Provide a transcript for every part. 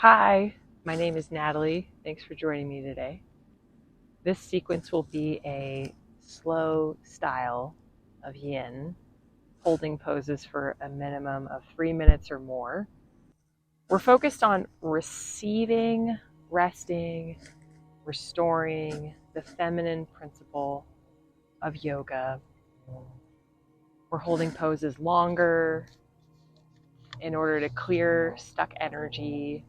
Hi, my name is Natalie. Thanks for joining me today. This sequence will be a slow style of yin, holding poses for a minimum of 3 minutes or more. We're focused on receiving, resting, restoring the feminine principle of yoga. We're holding poses longer in order to clear stuck energy.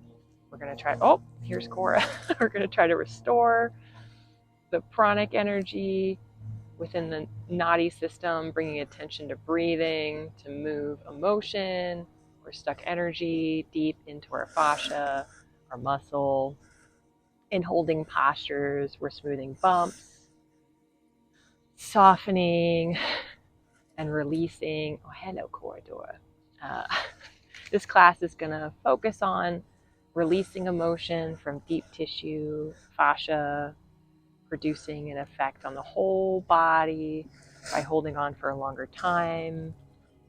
We're going to try, here's Cora. We're going to try to restore the pranic energy within the nadi system, bringing attention to breathing, to move emotion or stuck energy deep into our fascia, our muscle. In holding postures, we're smoothing bumps, softening, and releasing. Oh, hello, Corridor. This class is going to focus on releasing emotion from deep tissue, fascia, producing an effect on the whole body by holding on for a longer time,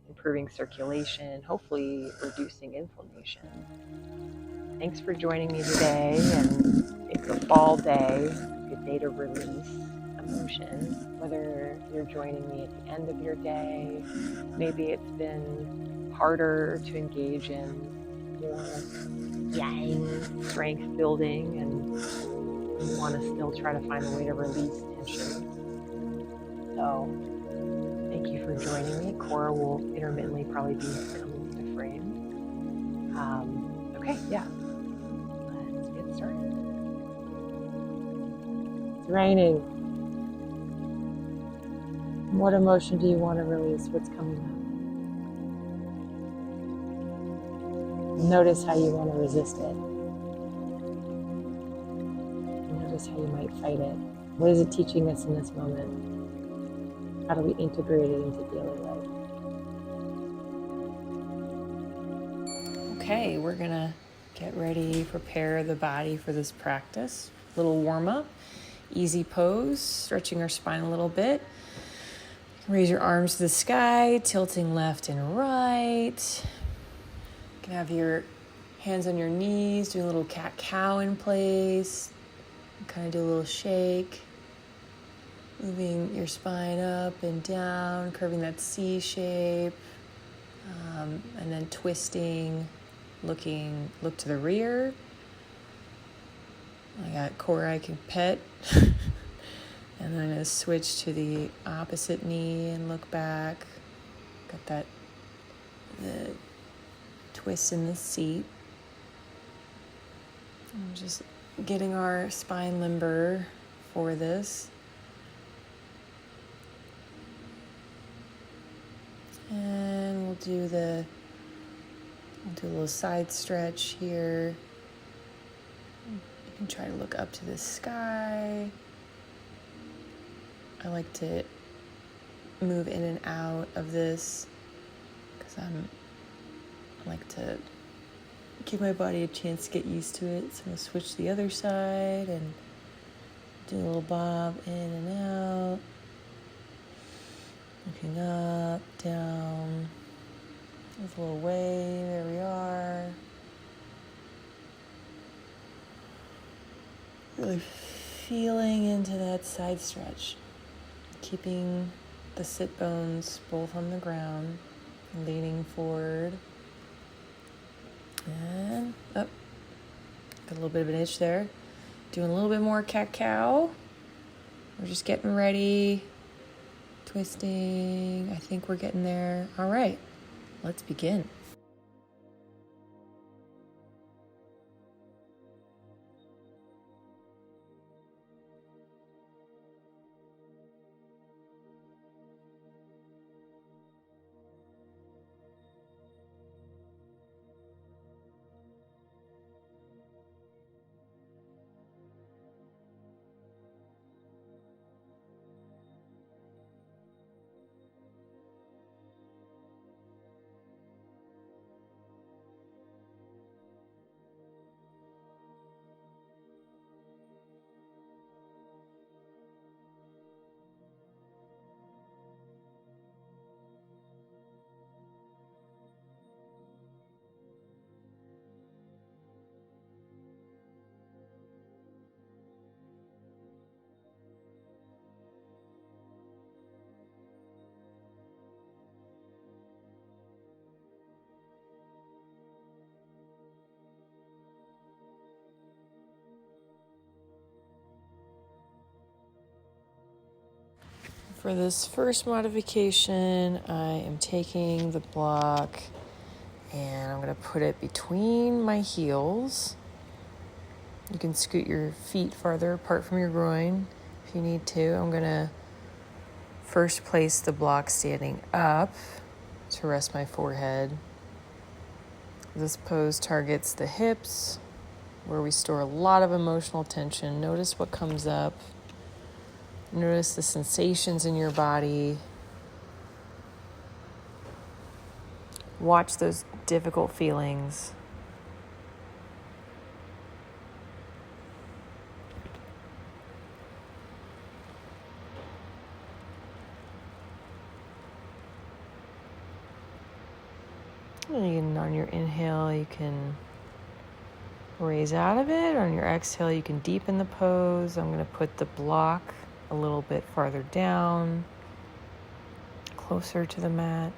improving circulation, hopefully reducing inflammation. Thanks for joining me today, and it's a fall day, a good day to release emotion, whether you're joining me at the end of your day, maybe it's been harder to engage in more yang strength building and you want to still try to find a way to release tension. So thank you for joining me. Cora will intermittently probably be coming into frame. Okay, yeah, let's get started. It's raining. What emotion do you want to release? What's coming up? Notice how you want to resist it. Notice how you might fight it. What is it teaching us in this moment? How do we integrate it into daily life? Okay, we're gonna get ready, prepare the body for this practice. Little warm up, easy pose, stretching our spine a little bit. Raise your arms to the sky, tilting left and right. You can have your hands on your knees, do a little cat-cow in place. Kind of do a little shake. Moving your spine up and down, curving that C shape. And then twisting, look to the rear. I got Cora I can pet. And then I'm going to switch to the opposite knee and look back. Got the twist in the seat. I'm just getting our spine limber for this. And we'll do a little side stretch here. You can try to look up to the sky. I like to move in and out of this because I like to give my body a chance to get used to it. So I'm going to switch to the other side and do a little bob in and out. Looking up, down. There's a little wave. There we are. Really feeling into that side stretch. Keeping the sit bones both on the ground. Leaning forward. And up. Got a little bit of an itch there. Doing a little bit more cat-cow. We're just getting ready. Twisting. I think we're getting there. All right, let's begin. For this first modification, I am taking the block and I'm going to put it between my heels. You can scoot your feet farther apart from your groin if you need to. I'm going to first place the block standing up to rest my forehead. This pose targets the hips, where we store a lot of emotional tension. Notice what comes up. Notice the sensations in your body. Watch those difficult feelings. And on your inhale, you can raise out of it. On your exhale, you can deepen the pose. I'm going to put the block a little bit farther down, closer to the mat.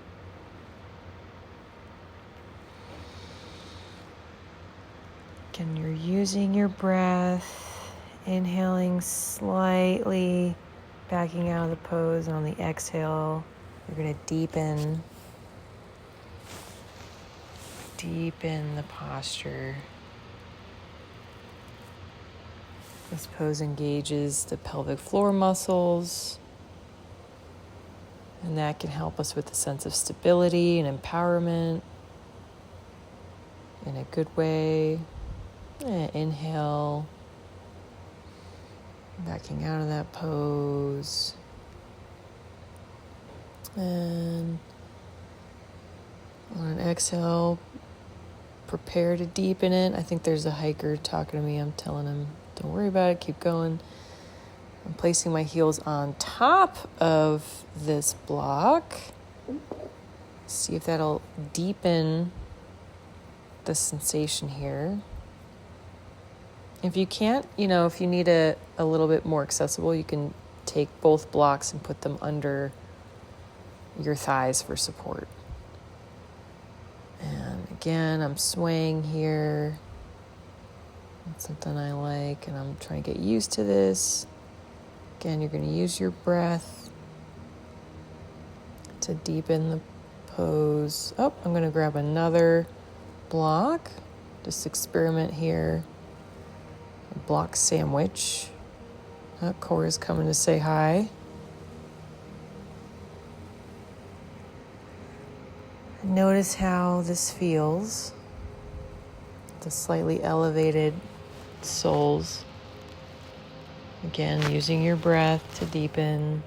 Again, you're using your breath, inhaling slightly, backing out of the pose, and on the exhale, you're going to deepen the posture. This pose engages the pelvic floor muscles, and that can help us with a sense of stability and empowerment in a good way. And inhale, backing out of that pose, and on an exhale, prepare to deepen it. I think there's a hiker talking to me. I'm telling him, don't worry about it, keep going. I'm placing my heels on top of this block. See if that'll deepen the sensation here. If you can't, if you need a little bit more accessible, you can take both blocks and put them under your thighs for support. And again, I'm swaying here. It's something I like, and I'm trying to get used to this. Again, you're going to use your breath to deepen the pose. Oh, I'm going to grab another block. Just experiment here. A block sandwich. Cora's coming to say hi. Notice how this feels. The slightly elevated soles. Again, using your breath to deepen,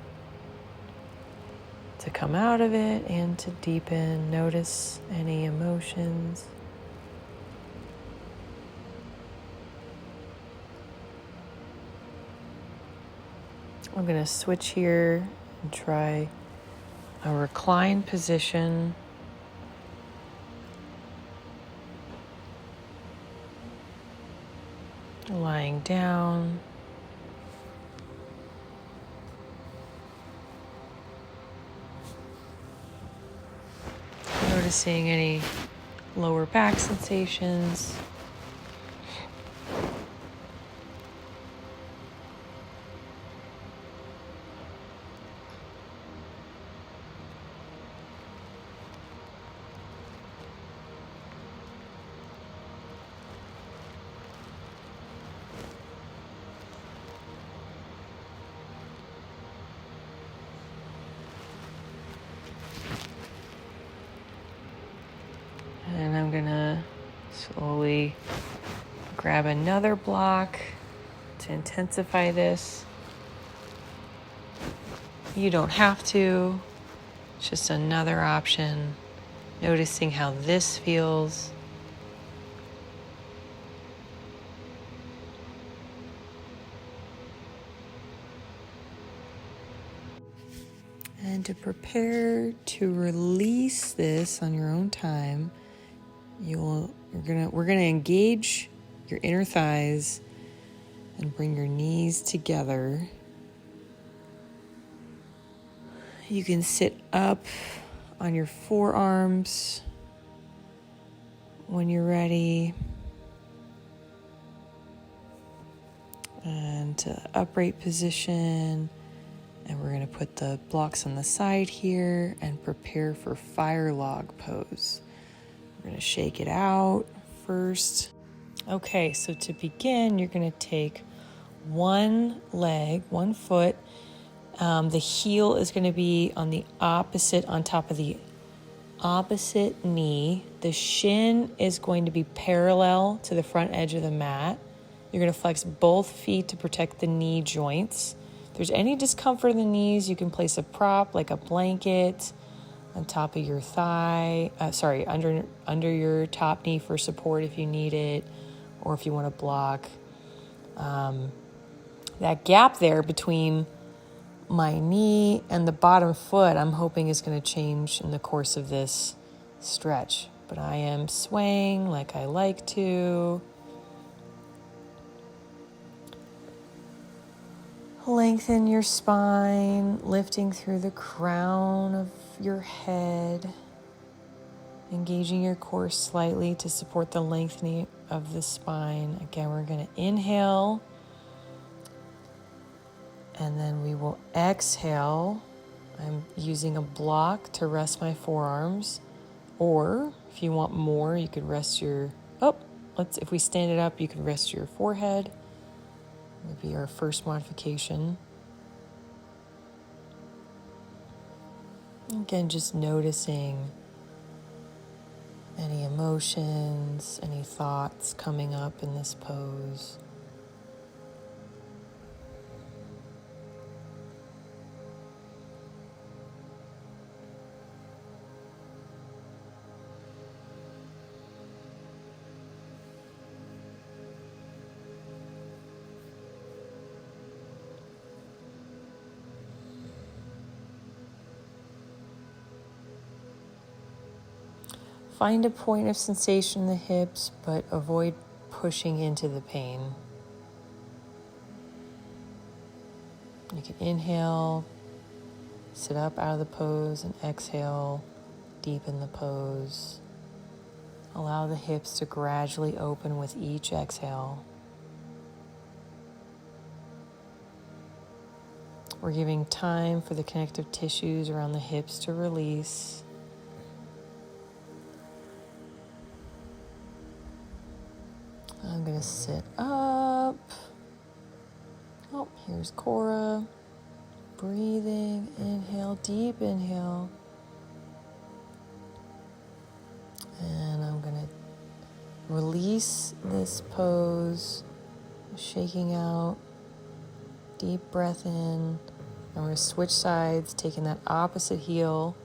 to come out of it and to deepen. Notice any emotions. I'm going to switch here and try a reclined position. Lying down. Noticing any lower back sensations. And I'm gonna slowly grab another block to intensify this. You don't have to, it's just another option. Noticing how this feels. And to prepare to release this on your own time, we're gonna engage your inner thighs and bring your knees together. You can sit up on your forearms when you're ready. And to upright position And we're going to put the blocks on the side here and prepare for fire log pose. We're going to shake it out first. Okay, so to begin, you're going to take one leg, one foot. The heel is going to be on top of the opposite knee. The shin is going to be parallel to the front edge of the mat. You're going to flex both feet to protect the knee joints. If there's any discomfort in the knees, you can place a prop like a blanket on top of your thigh, under your top knee for support if you need it, or if you want to block that gap there between my knee and the bottom foot. I'm hoping is going to change in the course of this stretch, but I am swaying like I like to. Lengthen your spine, lifting through the crown of your head, engaging your core slightly to support the lengthening of the spine. Again, we're going to inhale, and then we will exhale. I'm using a block to rest my forearms, or if you want more, you could rest if we stand it up, you can rest your forehead. Maybe our first modification. Again, just noticing any emotions, any thoughts coming up in this pose. Find a point of sensation in the hips, but avoid pushing into the pain. You can inhale, sit up out of the pose, and exhale, deepen the pose. Allow the hips to gradually open with each exhale. We're giving time for the connective tissues around the hips to release. I'm going to sit up. Oh, here's Cora. Breathing, inhale, deep inhale. And I'm going to release this pose, shaking out, deep breath in. And we're going to switch sides, taking that opposite heel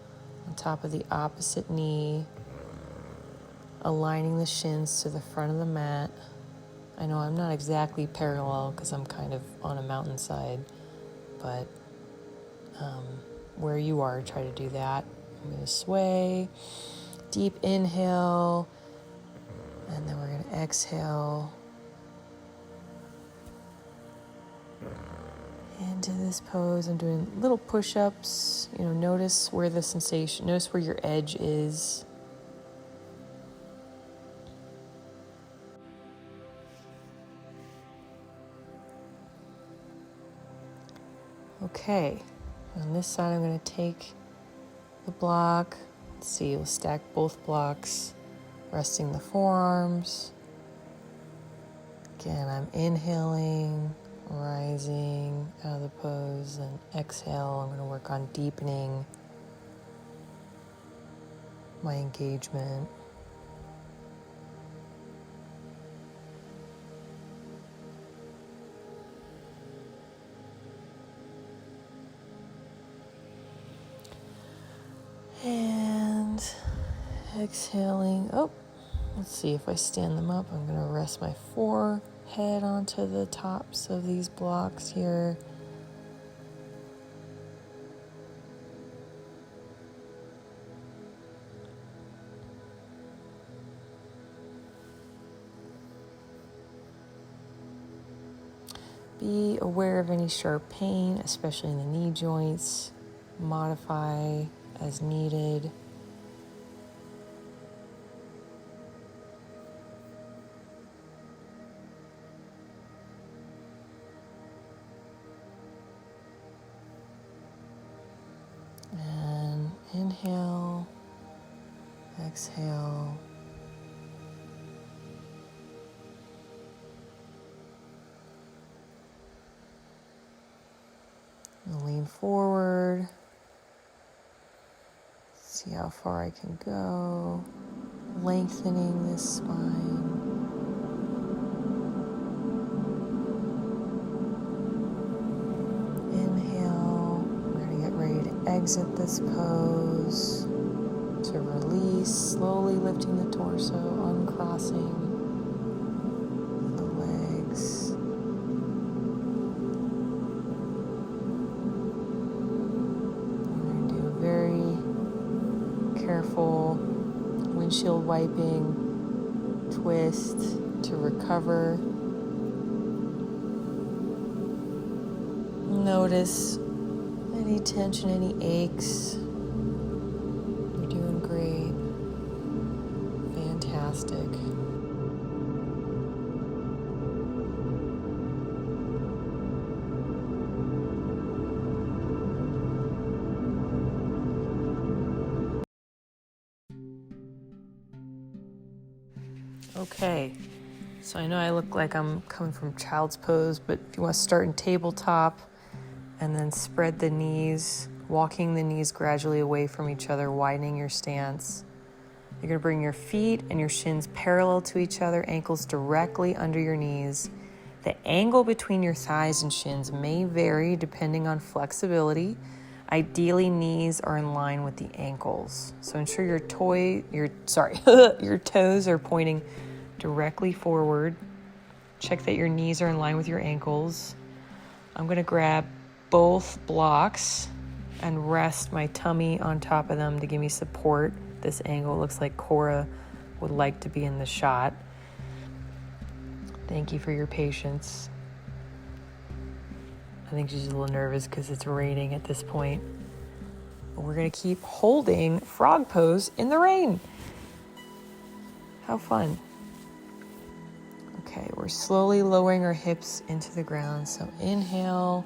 on top of the opposite knee, aligning the shins to the front of the mat. I know I'm not exactly parallel because I'm kind of on a mountainside, but where you are, try to do that. I'm going to sway, deep inhale, and then we're going to exhale into this pose. I'm doing little push-ups. Notice where your edge is. Okay, on this side I'm going to take the block. Let's see, we'll stack both blocks, resting the forearms. Again, I'm inhaling, rising out of the pose, and exhale. I'm going to work on deepening my engagement. And exhaling. Let's see, if I stand them up, I'm going to rest my forehead onto the tops of these blocks here. Be aware of any sharp pain, especially in the knee joints. Modify as needed. Inhale, exhale. Lean forward. See how far I can go. Lengthening this spine. Inhale. We're going to get ready to exit this pose. To release, slowly lifting the torso, uncrossing the legs. We're going to do a very careful windshield wiping twist to recover. Notice any tension, any aches. You're doing great. Fantastic. Okay, so I know I look like I'm coming from child's pose, but if you want to start in tabletop and then spread the knees, walking the knees gradually away from each other, widening your stance. You're going to bring your feet and your shins parallel to each other, ankles directly under your knees. The angle between your thighs and shins may vary depending on flexibility. Ideally, knees are in line with the ankles. So ensure your toes are pointing directly forward. Check that your knees are in line with your ankles. I'm going to grab both blocks and rest my tummy on top of them to give me support. This angle looks like Cora would like to be in the shot. Thank you for your patience. I think she's a little nervous because it's raining at this point. But we're going to keep holding frog pose in the rain. How fun. Okay, we're slowly lowering our hips into the ground. So inhale,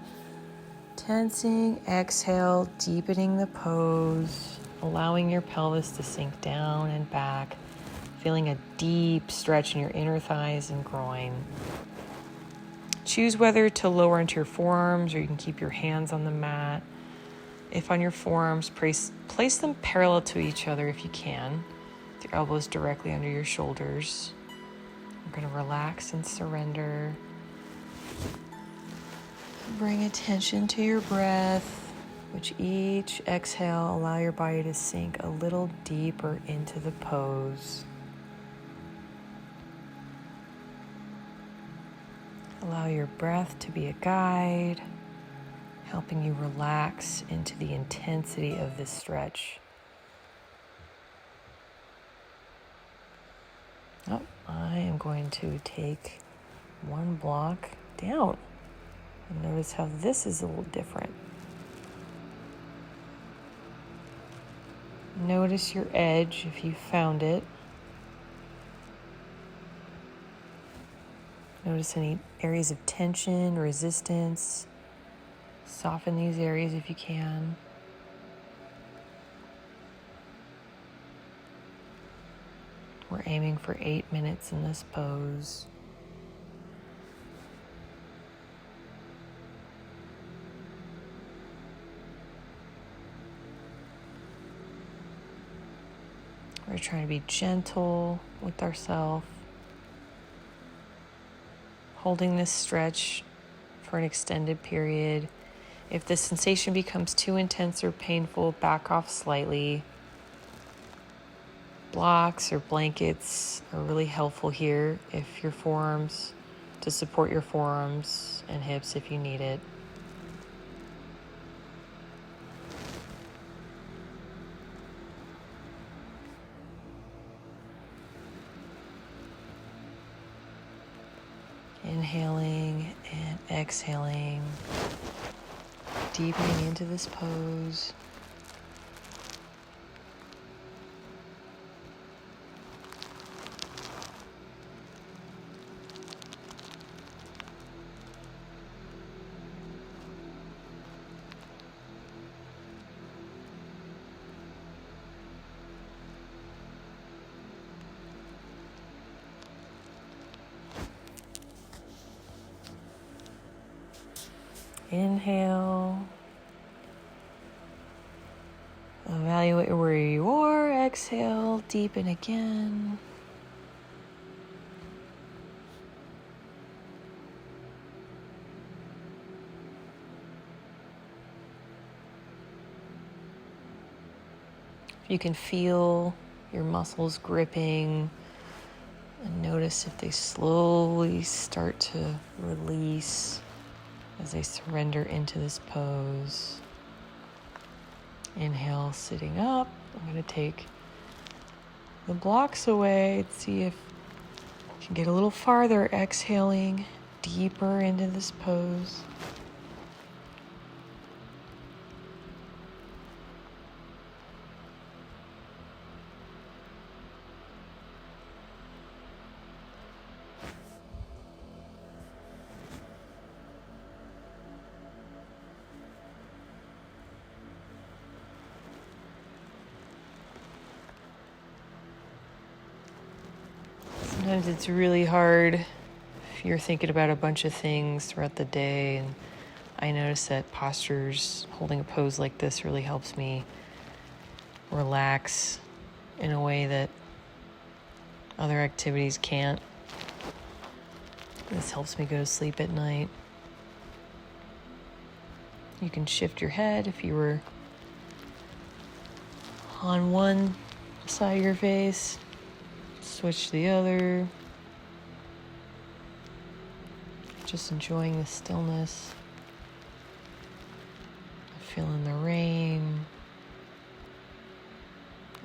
tensing, exhale, deepening the pose, allowing your pelvis to sink down and back, feeling a deep stretch in your inner thighs and groin. Choose whether to lower into your forearms or you can keep your hands on the mat. If on your forearms, place them parallel to each other if you can, with your elbows directly under your shoulders. We're going to relax and surrender. Bring attention to your breath, which each exhale, allow your body to sink a little deeper into the pose. Allow your breath to be a guide, helping you relax into the intensity of this stretch. Oh, I am going to take one block down. And notice how this is a little different. Notice your edge if you found it. Notice any areas of tension, resistance. Soften these areas if you can. We're aiming for 8 minutes in this pose. We're trying to be gentle with ourselves, holding this stretch for an extended period. If the sensation becomes too intense or painful, back off slightly. Blocks or blankets are really helpful here if your forearms, to support your forearms and hips if you need it. Inhaling and exhaling, deepening into this pose. Inhale. Evaluate where you are. Exhale, deepen again. You can feel your muscles gripping and notice if they slowly start to release as they surrender into this pose. Inhale, sitting up. I'm going to take the blocks away. See if you can get a little farther, exhaling deeper into this pose. Sometimes it's really hard if you're thinking about a bunch of things throughout the day, and I notice that postures, holding a pose like this really helps me relax in a way that other activities can't. This helps me go to sleep at night. You can shift your head if you were on one side of your face. Switch to the other. Just enjoying the stillness. Feeling the rain.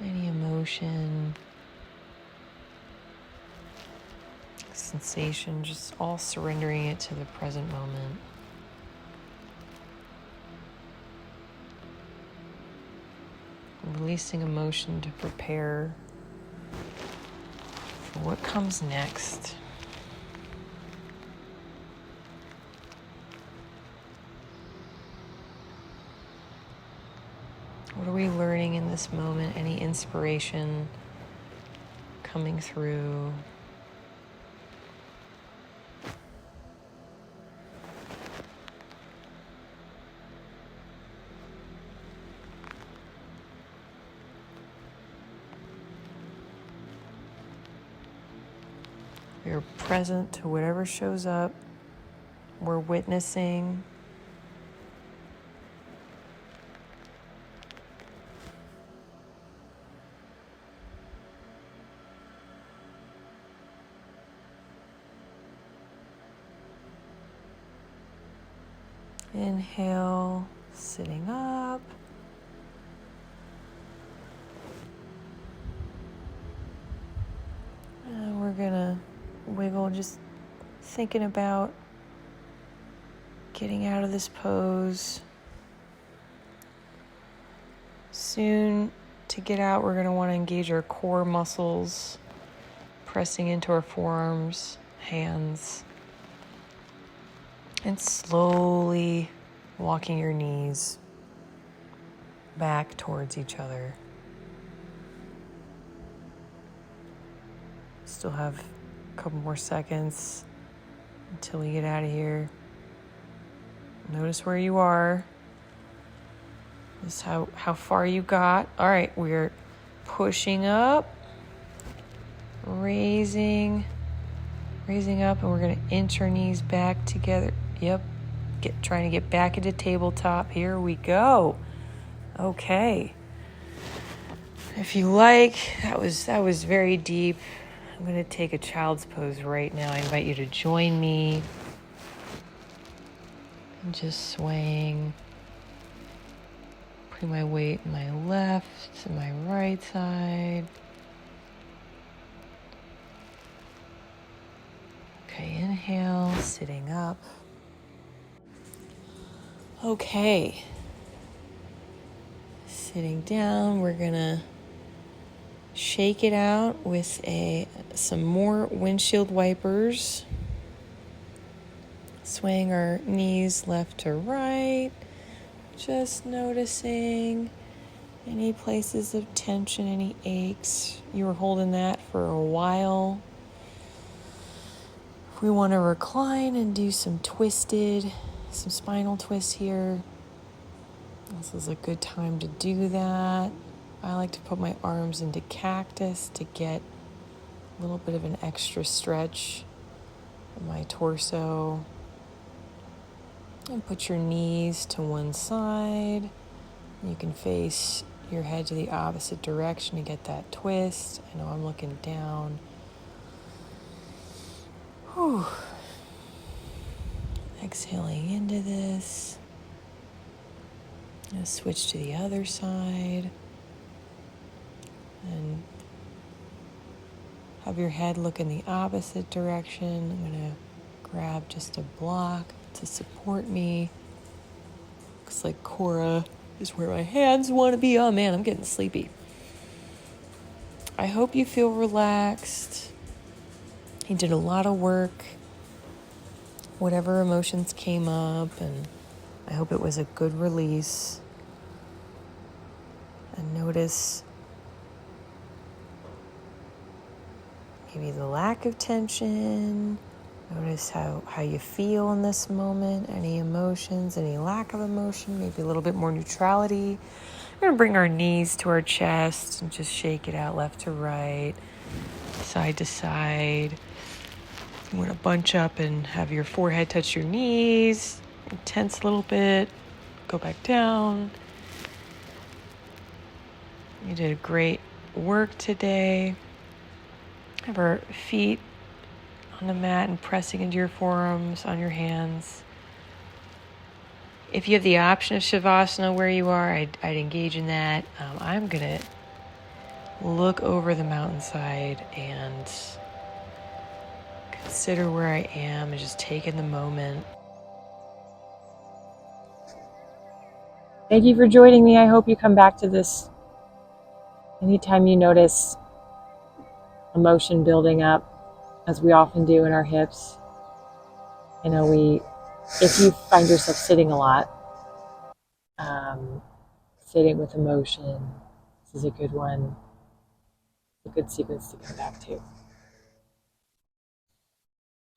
Any emotion. Sensation, just all surrendering it to the present moment. Releasing emotion to prepare for what comes next. What are we learning in this moment? Any inspiration coming through? We're present to whatever shows up. We're witnessing. Inhale, sitting up. And we're gonna wiggle, just thinking about getting out of this pose. Soon to get out, we're gonna want to engage our core muscles, pressing into our forearms, hands, and slowly walking your knees back towards each other. Still have a couple more seconds until we get out of here. Notice where you are. This is how far you got. All right, we're pushing up, raising up, and we're gonna inch our knees back together. Yep, trying to get back into tabletop. Here we go. Okay. If you like, that was very deep. I'm gonna take a child's pose right now. I invite you to join me. I'm just swaying. Putting my weight in my left and my right side. Okay, inhale, sitting up. Okay. Sitting down, we're gonna shake it out with some more windshield wipers. Swaying our knees left to right. Just noticing any places of tension, any aches. You were holding that for a while. If we want to recline and do some twisted some spinal twists here. This is a good time to do that. I like to put my arms into cactus to get a little bit of an extra stretch in my torso. And put your knees to one side. You can face your head to the opposite direction to get that twist. I know I'm looking down. Whew. Exhaling into this. Now switch to the other side. And have your head look in the opposite direction. I'm going to grab just a block to support me. Looks like Cora is where my hands want to be. Oh man, I'm getting sleepy. I hope you feel relaxed. You did a lot of work. Whatever emotions came up, and I hope it was a good release. And notice maybe the lack of tension. Notice how you feel in this moment, any emotions, any lack of emotion, maybe a little bit more neutrality. We're going to bring our knees to our chest and just shake it out left to right, side to side. You want to bunch up and have your forehead touch your knees, tense a little bit, go back down. You did great work today. Have our feet on the mat and pressing into your forearms on your hands. If you have the option of Shavasana where you are, I'd engage in that. I'm going to look over the mountainside and consider where I am and just take in the moment. Thank you for joining me. I hope you come back to this anytime you notice emotion building up, as we often do in our hips. You know, if you find yourself sitting a lot, sitting with emotion, this is a good one, a good sequence to come back to.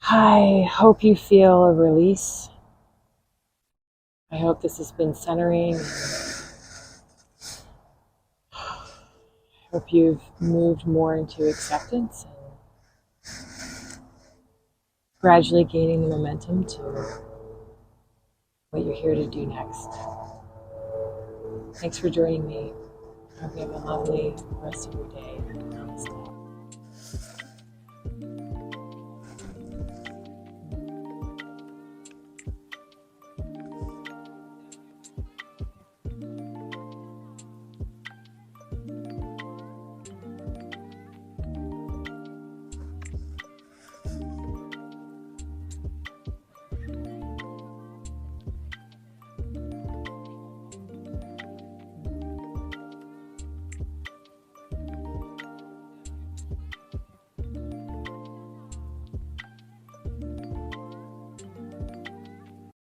I hope you feel a release. I hope this has been centering. I hope you've moved more into acceptance and gradually gaining the momentum to what you're here to do next. Thanks for joining me. I hope you have a lovely rest of your day. Namaste.